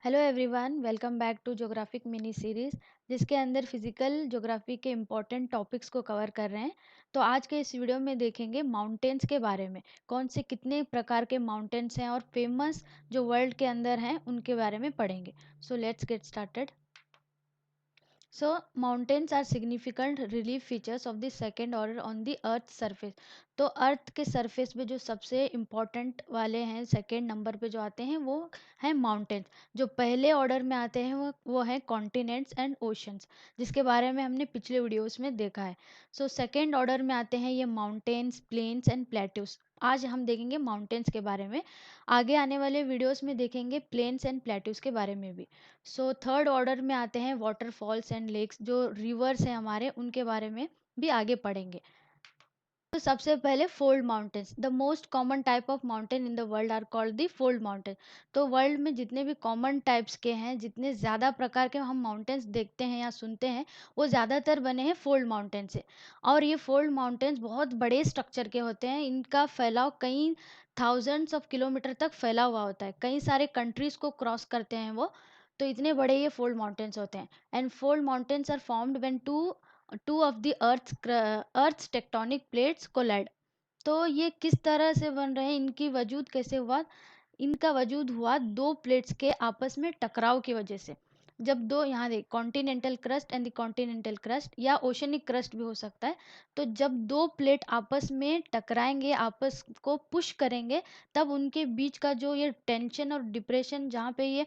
Hello everyone, welcome back to geographic mini series जिसके अंदर physical geography के important topics को कवर कर रहे हैं। तो आज के इस वीडियो में देखेंगे माउंटेन्स के बारे में, कौन से कितने प्रकार के माउंटेन्स हैं और फेमस जो वर्ल्ड के अंदर हैं उनके बारे में पढ़ेंगे। So let's get started. So mountains are significant relief features of the second order on the earth surface। तो अर्थ के सरफेस पे जो सबसे इम्पोर्टेंट वाले हैं, सेकेंड नंबर पे जो आते हैं वो हैं माउंटेन्स। जो पहले ऑर्डर में आते हैं वो हैं कॉन्टिनेंट्स एंड ओशंस, जिसके बारे में हमने पिछले वीडियोस में देखा है। सो सेकेंड ऑर्डर में आते हैं ये माउंटेन्स, प्लेन्स एंड प्लेट्यूस। आज हम देखेंगे माउंटेन्स के बारे में, आगे आने वाले वीडियोस में देखेंगे प्लेन्स एंड प्लेट्यूस के बारे में भी। सो थर्ड ऑर्डर में आते हैं वाटरफॉल्स एंड लेक्स, जो रिवर्स हैं हमारे, उनके बारे में भी आगे पढ़ेंगे। तो सबसे पहले fold mountains. The most common type of mountain in the world are called the fold mountain. तो वर्ल्ड में जितने भी कॉमन टाइप्स के हैं, जितने ज़्यादा प्रकार के हम माउंटेन्स देखते हैं या सुनते हैं, वो ज़्यादातर बने हैं फोल्ड माउंटेन से। और ये फोल्ड माउंटेन्स बहुत बड़े स्ट्रक्चर के होते हैं। इनका फैलाव कई थाउजेंड्स ऑफ किलोमीटर तक फैला हुआ होता है, कई सारे कंट्रीज़ को क्रॉस करते हैं वो। तो इतने बड़े ये फोल्ड माउंटेन्स होते हैं। And fold mountains are formed when two of the earth tectonic plates collide. तो ये किस तरह से बन रहे हैं, इनकी वजूद कैसे हुआ? इनका वजूद हुआ दो प्लेट्स के आपस में टकराव की वजह से। जब दो, यहाँ देख, continental crust and the continental crust या ओशनिक क्रस्ट भी हो सकता है। तो जब दो प्लेट आपस में टकराएंगे, आपस को पुश करेंगे, तब उनके बीच का जो ये टेंशन और डिप्रेशन, जहाँ पे ये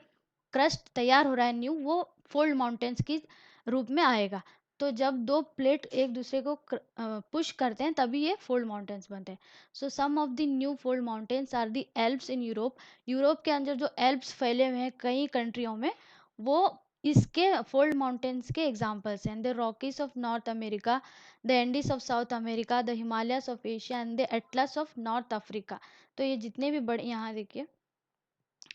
क्रस्ट तैयार हो रहा है न्यू, वो फोल्ड माउंटेन्स की रूप में आएगा। तो जब दो प्लेट एक दूसरे को पुश करते हैं तभी ये फोल्ड माउंटेन्स बनते हैं। So some of the new fold mountains are the Alps in Europe. Europe के अंदर जो एल्प्स फैले हुए हैं कई कंट्रियों में, वो इसके फोल्ड माउंटेन्स के एग्जाम्पल्स हैं। The Rockies of north America, the Andes of south America, the Himalayas of Asia and the Atlas of north Africa. तो ये जितने भी बड़े, यहाँ देखिए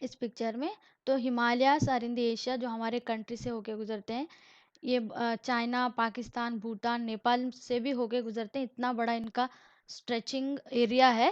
इस पिक्चर में, तो Himalayas are in the Asia, जो हमारे कंट्री से होके गुजरते हैं। ये चाइना, पाकिस्तान, भूटान, नेपाल से भी होके गुजरते हैं, इतना बड़ा इनका स्ट्रेचिंग एरिया है।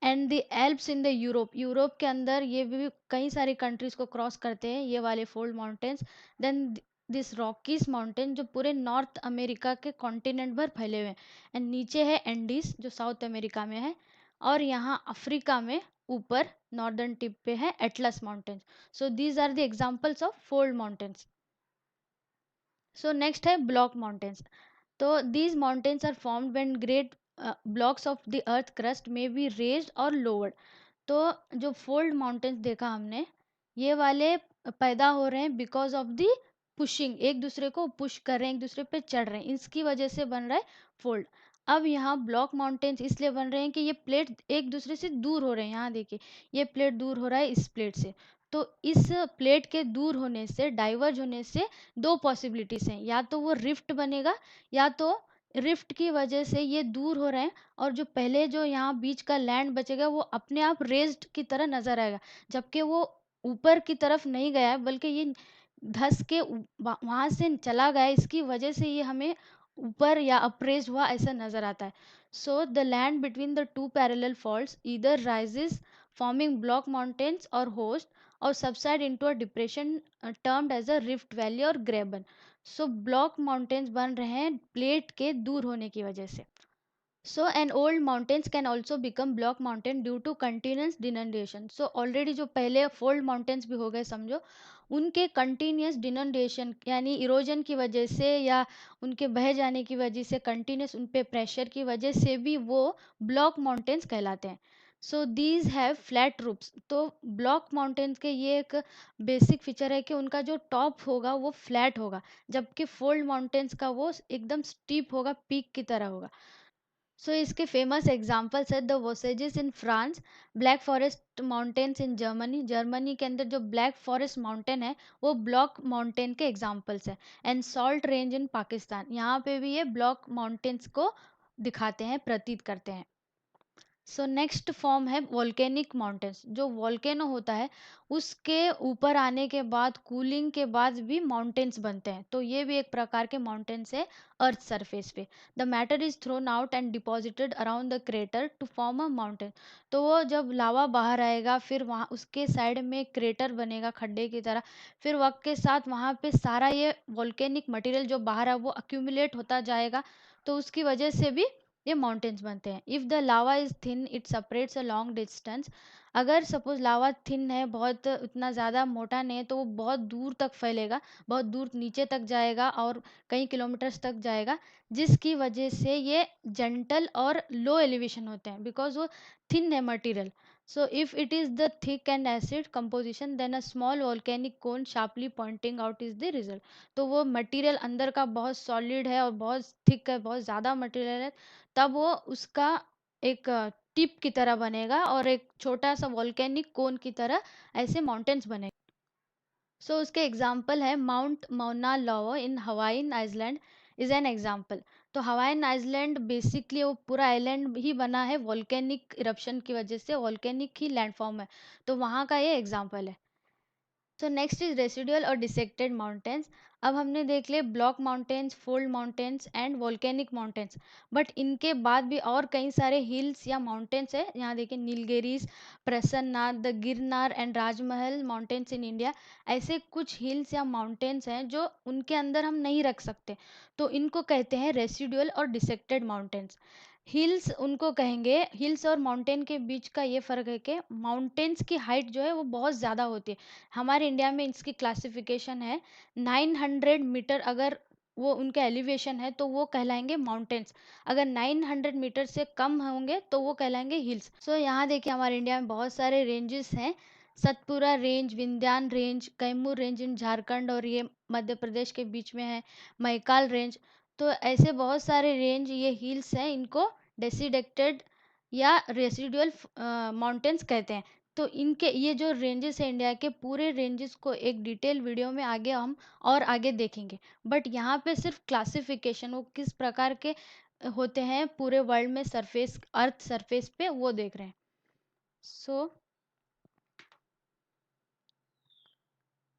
And the Alps in the Europe, Europe के अंदर ये भी कई सारी कंट्रीज को क्रॉस करते हैं ये वाले fold mountains. Then this Rockies mountain, जो पूरे नॉर्थ अमेरिका के कॉन्टिनेंट भर फैले हुए हैं। एंड नीचे है एंडीज, जो साउथ अमेरिका में है। और यहाँ अफ्रीका में ऊपर नॉर्दर्न टिप पे है Atlas mountains. So these are the examples of fold mountains. So next है ब्लॉक माउंटेन्स। तो these mountains are formed when great blocks of the earth crust may be raised or lowered। तो जो fold mountains देखा हमने, ये वाले पैदा हो रहे हैं बिकॉज ऑफ द पुशिंग, एक दूसरे को पुश कर रहे हैं, एक दूसरे पे चढ़ रहे हैं, इसकी वजह से बन रहा है फोल्ड। अब यहाँ ब्लॉक माउंटेन्स इसलिए बन रहे हैं कि ये प्लेट एक दूसरे से दूर हो रहे हैं। यहाँ देखिए, ये प्लेट दूर हो रहा है इस प्लेट से। तो इस प्लेट के दूर होने से, डाइवर्ज होने से, दो पॉसिबिलिटीज हैं। या तो वो रिफ्ट बनेगा, या तो रिफ्ट की वजह से ये दूर हो रहे हैं, और जो पहले जो यहाँ बीच का लैंड बचेगा वो अपने आप रेज्ड की तरह नजर आएगा, जबकि वो ऊपर की तरफ नहीं गया है, बल्कि ये धस के वहां से चला गया है। इसकी वजह से ये हमें ऊपर या अप्रेज हुआ ऐसा नजर आता है। So the land between the two parallel faults either rises forming block mountains और होस्ट, और subside into a depression termed as a rift valley और ग्रेबन। सो ब्लॉक माउंटेन्स बन रहे हैं प्लेट के दूर होने की वजह से। So an old mountains can also become block mountain due to continuous denudation. So already जो पहले फोल्ड माउंटेन्स भी हो गए समझो, उनके कंटिन्यूस डिनंडेशन यानी इरोजन की वजह से, या उनके बह जाने की वजह से, कंटिन्यूस उन पे प्रेशर की वजह से भी वो ब्लॉक माउंटेन्स कहलाते हैं। So these have flat roofs. तो ब्लॉक माउंटेन्स के ये एक बेसिक फीचर है कि उनका जो टॉप होगा वो फ्लैट होगा, जबकि फोल्ड माउंटेन्स का वो एकदम स्टीप होगा, पीक की तरह होगा। सो इसके फेमस एग्जांपल्स है the Vosges in France, black forest mountains in Germany. Germany के अंदर जो ब्लैक फॉरेस्ट माउंटेन है वो ब्लॉक माउंटेन के एग्जांपल्स है। And salt range in Pakistan, यहाँ पे भी ये ब्लॉक माउंटेन्स को दिखाते हैं, प्रतीत करते हैं। सो नेक्स्ट फॉर्म है वोल्केनिक माउंटेन्स। जो वोल्केनो होता है उसके ऊपर आने के बाद कूलिंग के बाद भी माउंटेन्स बनते हैं, तो ये भी एक प्रकार के माउंटेन्स है अर्थ सरफेस पे। The matter is thrown out and deposited around the crater to form a mountain. तो वो जब लावा बाहर आएगा फिर वहाँ उसके साइड में क्रेटर बनेगा खड्डे की तरह, फिर वक्त के साथ वहाँ पे सारा ये वोल्केनिक मटेरियल जो बाहर है वो अक्यूमुलेट होता जाएगा, तो उसकी वजह से भी ये माउंटेन्स बनते हैं। If the lava is thin it separates a long distance. अगर सपोज लावा थिन है, बहुत उतना ज़्यादा मोटा नहीं है, तो वो बहुत दूर तक फैलेगा, बहुत दूर नीचे तक जाएगा और कई किलोमीटर्स तक जाएगा, जिसकी वजह से ये जेंटल और लो एलिवेशन होते हैं बिकॉज वो थिन है material. So if it is the thick and acid composition then a small volcanic cone sharply pointing out is the result। तो वो मटेरियल अंदर का बहुत सॉलिड है और बहुत थिक है, बहुत ज़्यादा मटेरियल है, तब वो उसका एक टिप की तरह बनेगा और एक छोटा सा वॉल्केनिक कोन की तरह ऐसे माउंटेन्स बनेगा। सो उसके एग्जाम्पल है mount Mauna Loa in Hawaiian island is an example. तो हवाइन आइलैंड बेसिकली वो पूरा आइलैंड ही बना है वॉल्केनिक इरप्शन की वजह से, वॉल्केनिक ही लैंडफॉर्म है, तो वहाँ का ये एग्जाम्पल है। सो नेक्स्ट इज रेसिडुअल और डिसेक्टेड माउंटेन्स। अब हमने देख लिए block mountains, fold mountains and volcanic mountains, but इनके बाद भी और कई सारे हिल्स या माउंटेन्स है। यहाँ देखिए Nilgiris, Parasnath, the Girnar and Rajmahal mountains in India. ऐसे कुछ हिल्स या माउंटेन्स हैं जो उनके अंदर हम नहीं रख सकते, तो इनको कहते हैं रेसिडुअल और डिसेक्टेड माउंटेन्स। हिल्स उनको कहेंगे, हिल्स और माउंटेन के बीच का ये फ़र्क है कि माउंटेन्स की हाइट जो है वो बहुत ज़्यादा होती है। हमारे इंडिया में इसकी क्लासिफिकेशन है 900 मीटर, अगर वो उनका एलिवेशन है तो वो कहलाएंगे माउंटेन्स, अगर 900 मीटर से कम होंगे तो वो कहलाएंगे हिल्स। सो यहाँ देखिए हमारे इंडिया में बहुत सारे रेंजेस हैं, Satpura range, Vindhyan range, Kaimur range इन झारखंड और ये मध्य प्रदेश के बीच में है, मैकाल रेंज। तो ऐसे बहुत सारे रेंज ये हिल्स हैं, इनको डेसिडेक्टेड या रेसिडुअल माउंटेन्स कहते हैं। तो इनके ये जो रेंजेस है इंडिया के, पूरे रेंजेस को एक डिटेल वीडियो में आगे हम और आगे देखेंगे, बट यहाँ पे सिर्फ क्लासिफिकेशन वो किस प्रकार के होते हैं पूरे वर्ल्ड में सरफेस, अर्थ सरफेस पे, वो देख रहे हैं।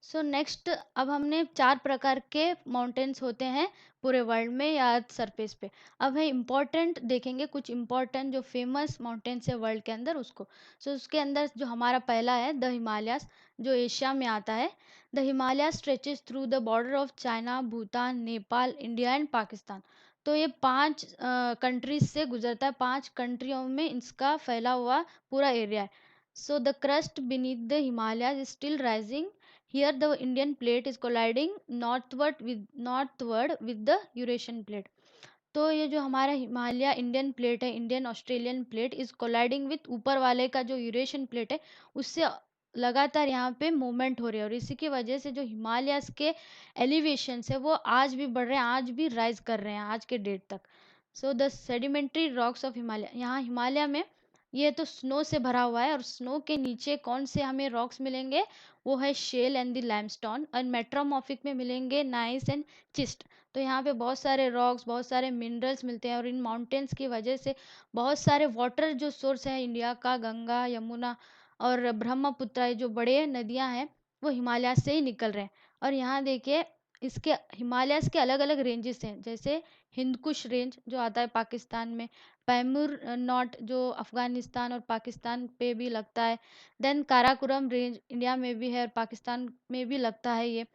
सो नेक्स्ट, अब हमने 4 प्रकार के माउंटेन्स होते हैं पूरे वर्ल्ड में या अर्थ सरफेस पे। अब है इम्पोर्टेंट, देखेंगे कुछ इम्पोर्टेंट जो फेमस माउंटेन्स है वर्ल्ड के अंदर उसको। उसके अंदर जो हमारा पहला है द हिमालयास, जो एशिया में आता है। The Himalaya stretches through the border of China, Bhutan, Nepal, India and Pakistan. तो ये 5 कंट्रीज से गुजरता है, 5 कंट्रियों में इसका फैला हुआ पूरा एरिया है। The crust beneath the Himalaya is still rising. Here the Indian plate is colliding northward with the Eurasian plate। तो ये जो हमारा हिमालय इंडियन प्लेट है, Indian Australian plate is colliding with ऊपर वाले का जो यूरेशियन प्लेट है, उससे लगातार यहाँ पे मूवमेंट हो रही है, और इसी की वजह से जो हिमालयस के एलिवेशन है वो आज भी बढ़ रहे हैं, आज भी राइज कर रहे हैं आज के डेट तक। The sedimentary rocks of Himalaya, यहाँ हिमालय में ये तो स्नो से भरा हुआ है, और स्नो के नीचे कौन से हमें रॉक्स मिलेंगे, वो है शेल एंड द लाइमस्टोन, और मेट्रोमॉर्फिक में मिलेंगे नाइस एंड चिस्ट। तो यहाँ पे बहुत सारे रॉक्स, बहुत सारे मिनरल्स मिलते हैं, और इन माउंटेन्स की वजह से बहुत सारे वाटर जो सोर्स है इंडिया का, गंगा, यमुना और ब्रह्मपुत्र, ये जो बड़े नदियाँ हैं वो हिमालय से ही निकल रहे हैं। और यहाँ देखिए इसके हिमालयस के अलग अलग रेंजेस हैं, जैसे हिंदकुश रेंज जो आता है पाकिस्तान में, पैमुर नॉट जो अफगानिस्तान और पाकिस्तान पे भी लगता है, देन काराकोरम रेंज इंडिया में भी है और पाकिस्तान में भी लगता है ये।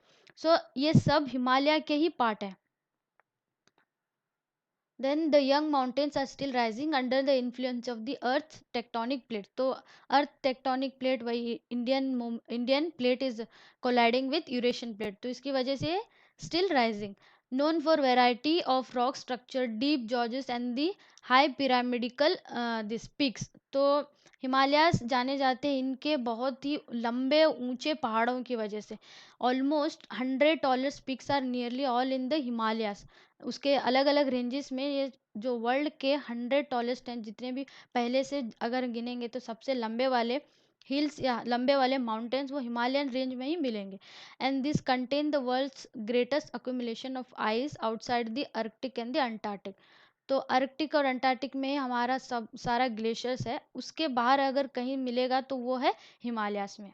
ये सब हिमालय के ही पार्ट है। Then the young mountains are still rising under the influence of the earth's tectonic plate। तो अर्थ टेक्टोनिक प्लेट, वही Indian plate is colliding with Eurasian plate, तो इसकी वजह से still rising. known for variety of rock structure, deep gorges and the high pyramidical this peaks। तो हिमालयास जाने जाते हैं इनके बहुत ही लंबे ऊंचे पहाड़ों की वजह से। Almost 100 tallest peaks are nearly all in the Himalayas. उसके अलग अलग रेंजेस में ये जो वर्ल्ड के 100 टॉलेस्ट हैं, जितने भी पहले से अगर गिनेंगे तो सबसे लंबे वाले हिल्स या लंबे वाले माउंटेन्स वो हिमालयन रेंज में ही मिलेंगे। And this contain the world's greatest accumulation of ice outside the Arctic and the Antarctic. तो आर्कटिक और अंटार्कटिक में हमारा सब सारा ग्लेशियर्स है, उसके बाहर अगर कहीं मिलेगा तो वो है हिमालयास में।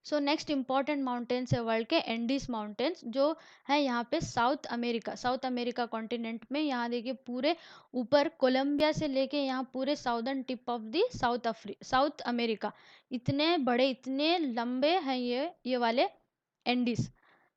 सो नेक्स्ट इंपॉर्टेंट माउंटेन्स है वर्ल्ड के एंडीज माउंटेन्स, जो है यहाँ पे साउथ अमेरिका कॉन्टिनेंट में। यहाँ देखिए पूरे ऊपर कोलंबिया से लेके यहाँ पूरे southern tip of the south America, इतने बड़े इतने लंबे हैं ये वाले Andes.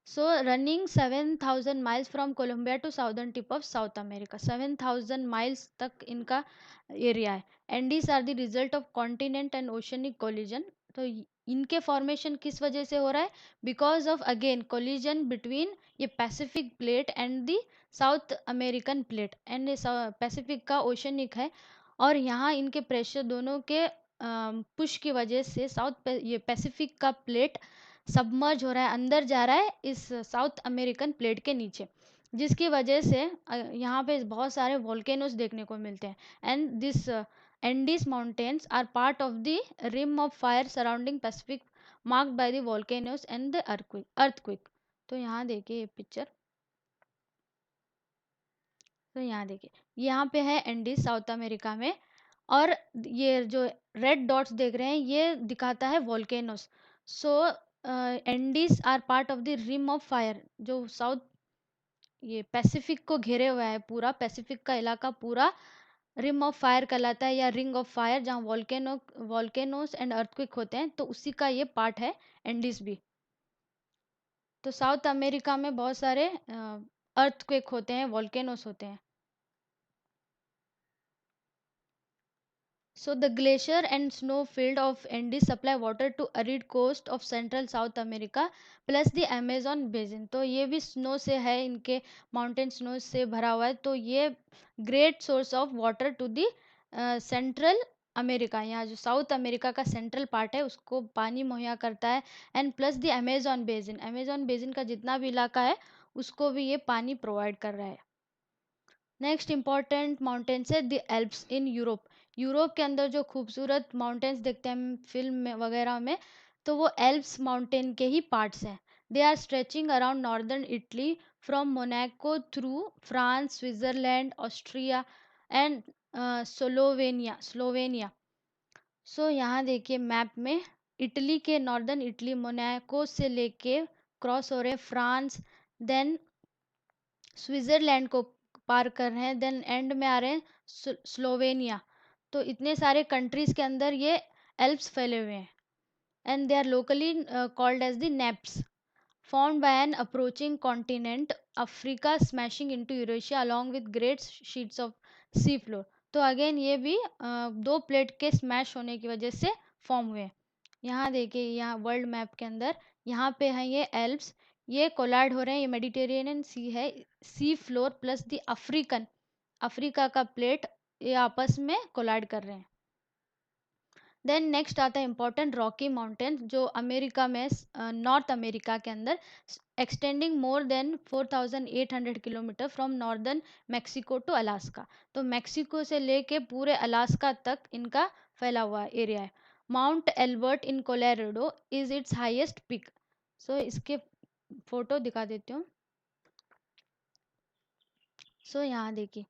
So running 7,000 miles from Colombia to southern tip of south America, 7,000 miles तक इनका एरिया है। Andes are the result of continent and oceanic collision. तो इनके फॉर्मेशन किस वजह से हो रहा है? Because of again collision between ये Pacific plate and the south American plate, and Pacific का ओशनिक है, और यहाँ इनके प्रेशर दोनों के पुश की वजह से ये पैसिफिक का प्लेट सबमर्ज हो रहा है, अंदर जा रहा है इस साउथ अमेरिकन प्लेट के नीचे, जिसकी वजह से यहाँ पे बहुत सारे वोल्केनोस देखने को मिलते हैं। And this Andes mountains are part of the rim of fire surrounding Pacific, marked by the volcanoes and the earthquake. तो यहाँ देखिए ये पिक्चर, तो यहाँ देखिए यहाँ पे है एंडीज साउथ अमेरिका में, और ये जो रेड डॉट्स देख रहे हैं ये दिखाता है volcanoes. So Andes are part of the rim of fire, जो साउथ ये पैसिफिक को घेरे हुआ है, पूरा पैसिफिक का इलाका पूरा रिम ऑफ फायर कहलाता है, या रिंग ऑफ फायर, जहाँ वॉल्केनोस एंड अर्थक्वेक होते हैं, तो उसी का ये पार्ट है एंडीज भी। तो साउथ अमेरिका में बहुत सारे अर्थक्वेक होते हैं, वॉल्केनोस होते हैं। So the glacier and snow field of Andes supply water to arid coast of central South America plus the Amazon basin। तो ये भी स्नो से है, इनके माउंटेन स्नो से भरा हुआ है, तो ये great source of water to the central America, यहाँ जो साउथ अमेरिका का सेंट्रल पार्ट है उसको पानी मुहैया करता है। And plus the Amazon basin का जितना भी इलाका है उसको भी ये पानी प्रोवाइड कर रहा है। नेक्स्ट इंपॉर्टेंट माउंटेन्स है the Alps in Europe. Europe के अंदर जो खूबसूरत माउंटेन्स देखते हैं हम फिल्म में वगैरह में, तो वो एल्प्स माउंटेन के ही पार्ट्स हैं। They are stretching around northern Italy from Monaco through France, Switzerland, Austria and Slovenia. So यहाँ देखिए मैप में इटली के नॉर्दर्न इटली मोनाको से लेके क्रॉस हो रहे फ्रांस, देन स्विट्जरलैंड को पार कर रहे हैं, देन एंड में आ रहे हैं स्लोवेनिया। तो इतने सारे कंट्रीज के अंदर ये एल्प्स फैले हुए हैं, and they are locally called as the Nappes, formed by an approaching continent Africa smashing into Eurasia along with great sheets of sea floor। तो अगेन ये भी दो प्लेट के स्मैश होने की वजह से फॉर्म हुए। यहाँ देखिए यहाँ वर्ल्ड मैप के अंदर यहाँ पे हैं ये एल्प्स, ये कोलाइड हो रहे हैं, ये मेडिटेरेनियन सी है, sea floor plus the Africa का प्लेट, ये आपस में कोलाइड कर रहे हैं। देन नेक्स्ट आता है इंपॉर्टेंट रॉकी माउंटेन, जो अमेरिका में नॉर्थ अमेरिका के अंदर extending more than 4,800 kilometre from northern Mexico to Alaska. तो मैक्सिको से लेके पूरे अलास्का तक इनका फैला हुआ एरिया है। Mount Elbert in Colorado is its highest peak. So इसके फोटो दिखा देती हूँ। सो यहाँ देखिए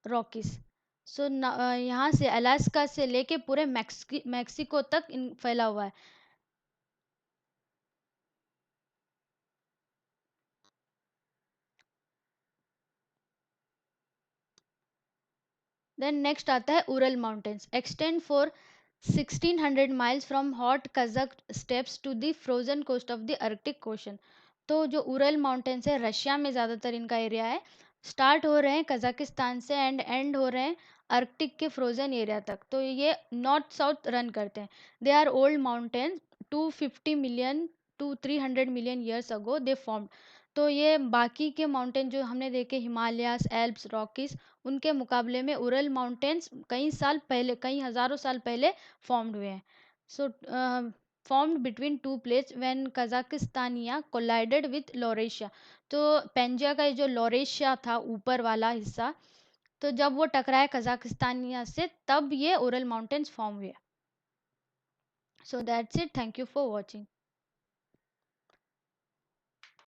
रॉकीज। सो यहाँ से अलास्का से लेके पूरे मैक्सिको तक फैला हुआ है। देन नेक्स्ट आता है Ural mountains, extend for 1600 miles from hot Kazakh steppes to the frozen coast of the Arctic ocean. तो जो उरल माउंटेन्स है रशिया में ज़्यादातर इनका एरिया है, स्टार्ट हो रहे हैं कजाकिस्तान से एंड एंड हो रहे हैं आर्कटिक के फ्रोजन एरिया तक। तो ये नॉर्थ साउथ रन करते हैं। They are old mountains, 250 million to 300 million years ago they form. तो ये बाकी के माउंटेन जो हमने देखे हिमालयास, एल्प्स, रॉकीज, उनके मुकाबले में उरल माउंटेन्स कई साल पहले, कई हज़ारों साल पहले फॉर्म्ड हुए हैं। So formed between two plates when Kazakhstania collided with Laurasia. तो पेंजिया का जो लोरेशिया था ऊपर वाला हिस्सा, तो जब वो टकराए कजाकिस्तानिया से तब ये उरल माउंटेन्स फॉर्म हुए। So that's it, thank you for watching.